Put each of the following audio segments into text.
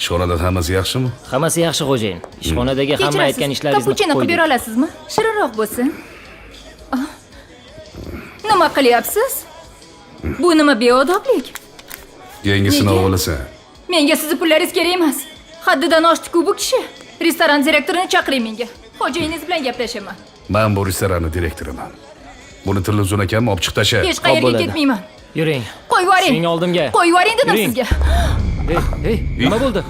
Ishxonada hammasi yaxshimi? Hammasi yaxshi xo'jayin. Ishxonadagi hamma aytgan ishlaringizni kapuchino qilib bera olasizmi? Shirinroq bo'lsin. Nima qilyapsiz? Bu nima beodoblik? Yangisini olasan. Menga sizni pullaringiz kerak emas. Haddidan oshdi-ku bu kishi. Restoran direktorini chaqiring menga. Xo'jayiningiz bilan gaplashaman. Men bu restoran direktoriman. Buni Tilozun akam olib chiq tasha. Hech qayerga ketmayman. Yuring. Qo'yib yuboring. Sening oldimga. Qo'yib yuboring dedim Yuring. sizga. Hey, nima bo'ldi?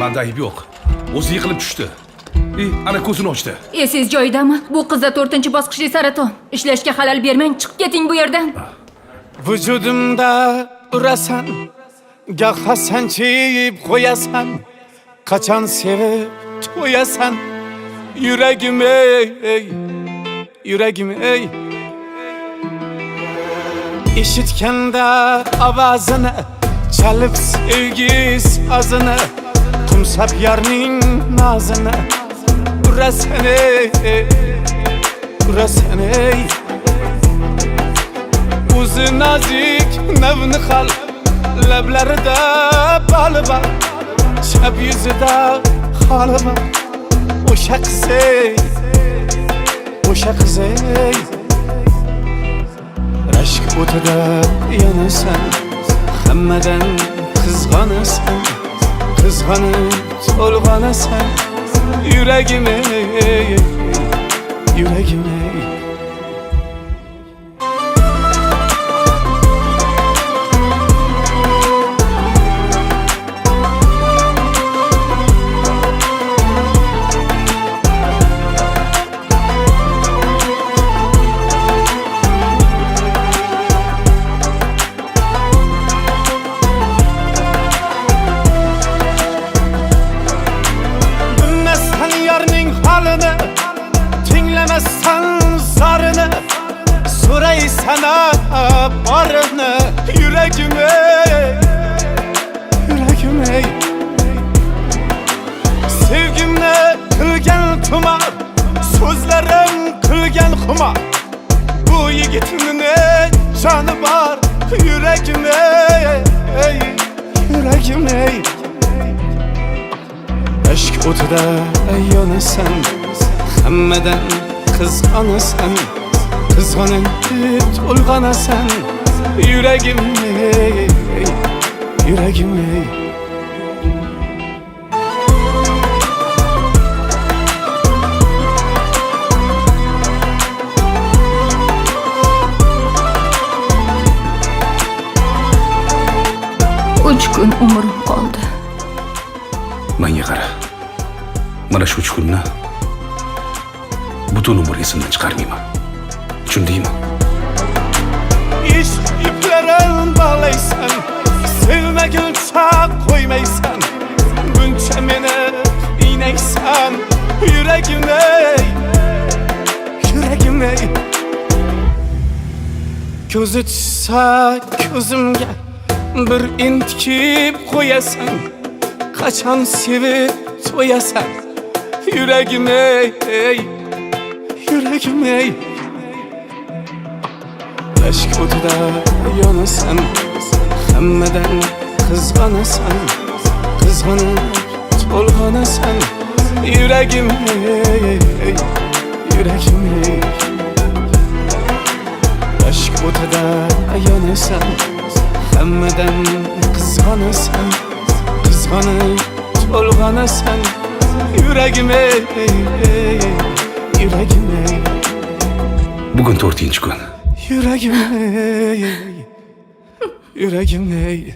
Manda ayb yo'q. O'zi yiqilib tushdi. Ana ko'zini ochdi. Esiz joyidami? Bu qizda 4-bosqichli saraton. Ishlashga xalal bermang, chiqib keting bu yerdan. Vücudumda urasan, gah hasançiyip koyasan, kaçan sevip toyasan, yüreğim ey, yüreğim ey. İşitkende avazını, çalıp sevgi sazını, tumsap yarının nazını, urasan ey, urasan ey. Uzu nazik nevni xal, leblerinde balı var, şeb yüzüde halı var. Oşa kızey, oşa kızey. Aşk otuda yanırsan, hemmeden kızganırsan, kızganıp solganırsan, yüreğim ey, yüreğim ey. Sana barını yüreğim ey, yüreğim ey. Sevgimle kılgen tuma, sözlerim kılgen kuma. Bu yigitinin ne canı var, yüreğim ey, yüreğim ey. Aşk otuda yanırsan, hemmeden kızganırsan, kızganın olgana sen, yüreğim ey, yüreğim ey. Uch kun umrim qoldi. Menga qara. Mana shu 3 kunni butun umr esimdan chiqarmayman. Tushundingmi? İş iplerin bağlaysan, sevmeguncha koymaysan, buncha meni iynaysan, yüreğim ey, yüreğim ey. Ko'zi tushsa ko'zimga bir intikib qo'yasan, qachon sevib to'yasan, yüreğim ey, yüreğim ey. Aşk otuda yanırsan, hemmeden kızganırsan, kızganıp solganırsan, yüreğim ey, yüreğim ey. Aşk otuda yanırsan, hemmeden kızganırsan, kızganıp solganırsan, yüreğim ey, yüreğim ey. Bugün 4-kun. Yüreğim ey, yüreğim ey.